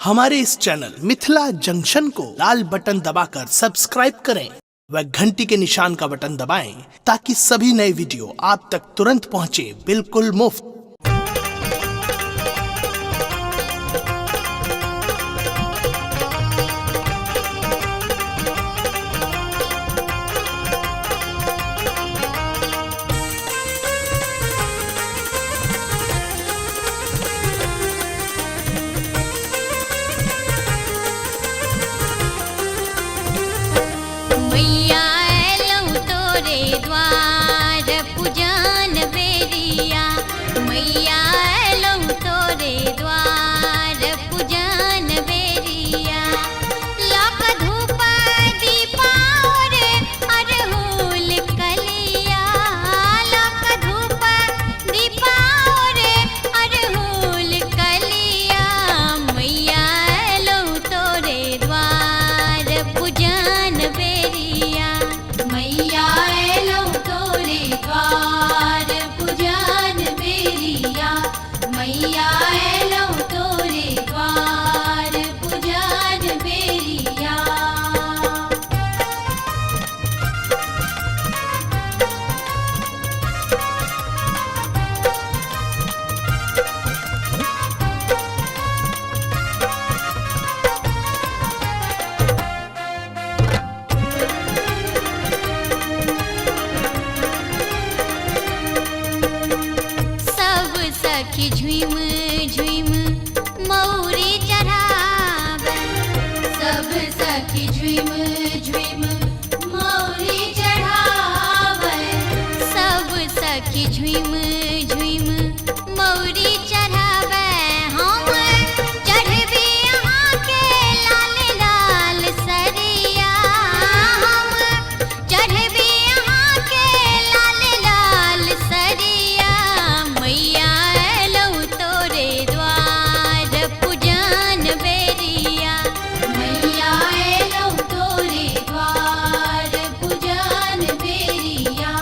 हमारे इस channel Mithila junction को लाल button दबाकर सब्सक्राइब करें व घंटी के निशान का बटन दबाएं ताकि सभी नए वीडियो आप तक तुरंत पहुंचे बिल्कुल मुफ्त। मैया एलौं तोरे द्वार पूजन बेरिया, मैया एलौं तोरे द्वार पूजन बेरिया। लाख धूप दीपा और अरहुल कलिया, लाख धूप दीपा और अरहुल कलिया। मैया एलौं तोरे द्वार पूजन बेरिया, मैया एलौं तोरे द्वार पूजन बेरिया, मैया एलौं तोरे द्वार पूजन बेरिया। सब सखी झुम झुम मौरी चढ़ावे, सब सखी झुम झुम मौरी चढ़ावे, सब सखी झुम झुम मौरी चढ़ावे। हम चढ़बी अहाँ के लाल लाल सरिया, हम चढ़बी अहाँ के लाल लाल सरिया। मैया एलौं तोरे द्वार पूजन बेरिया, मैया एलौं तोरे द्वार पूजन बेरिया,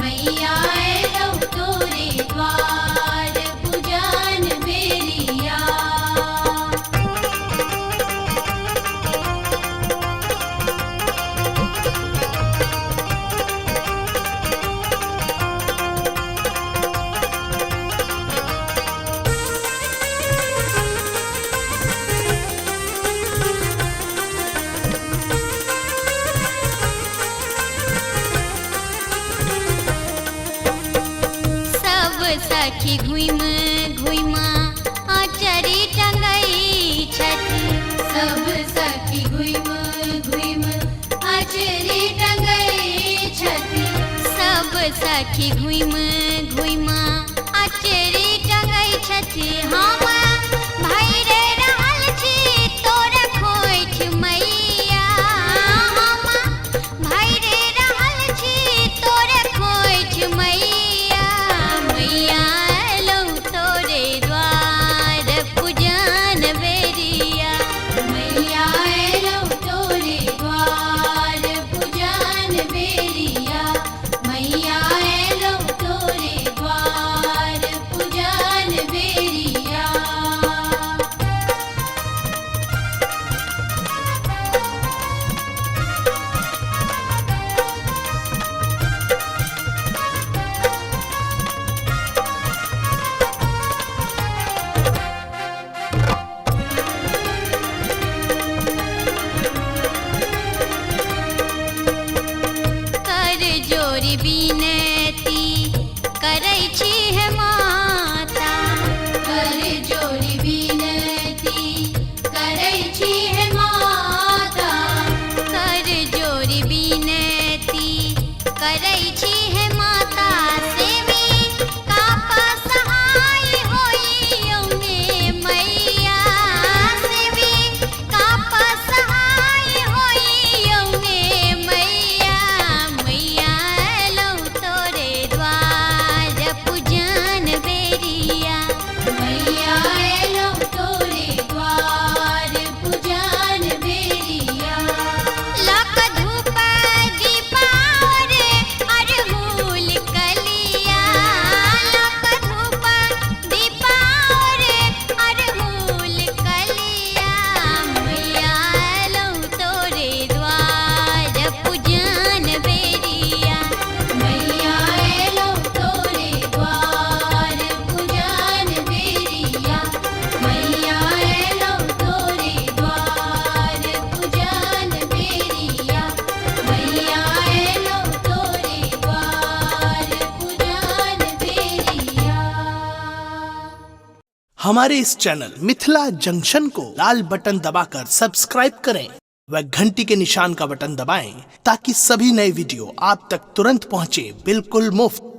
मैया एलौं तोरे द्वार पूजन बेरिया। सब सखी घुम घुम आचरी टंगई छथि, सब सखी घुम घुम आचरी टंगई छथि, सब सखी घुम घुम आचरी टंगई छथि। हम भैरे रहल छी तोरा खोइछ मैया, हम भैरे रहल छी तोरा खोइछ मैया। मैया एलौं तोरे द्वार पूजन बेरिया, मैया एलौं तोरे द्वार पूजन बेरिया, मैया एलौं तोरे द्वार पूजन बेरिया। हमारे इस चैनल मिथिला जंक्शन को लाल बटन दबाकर सब्सक्राइब करें व घंटी के निशान का बटन दबाएं ताकि सभी नए वीडियो आप तक तुरंत पहुंचे बिल्कुल मुफ्त।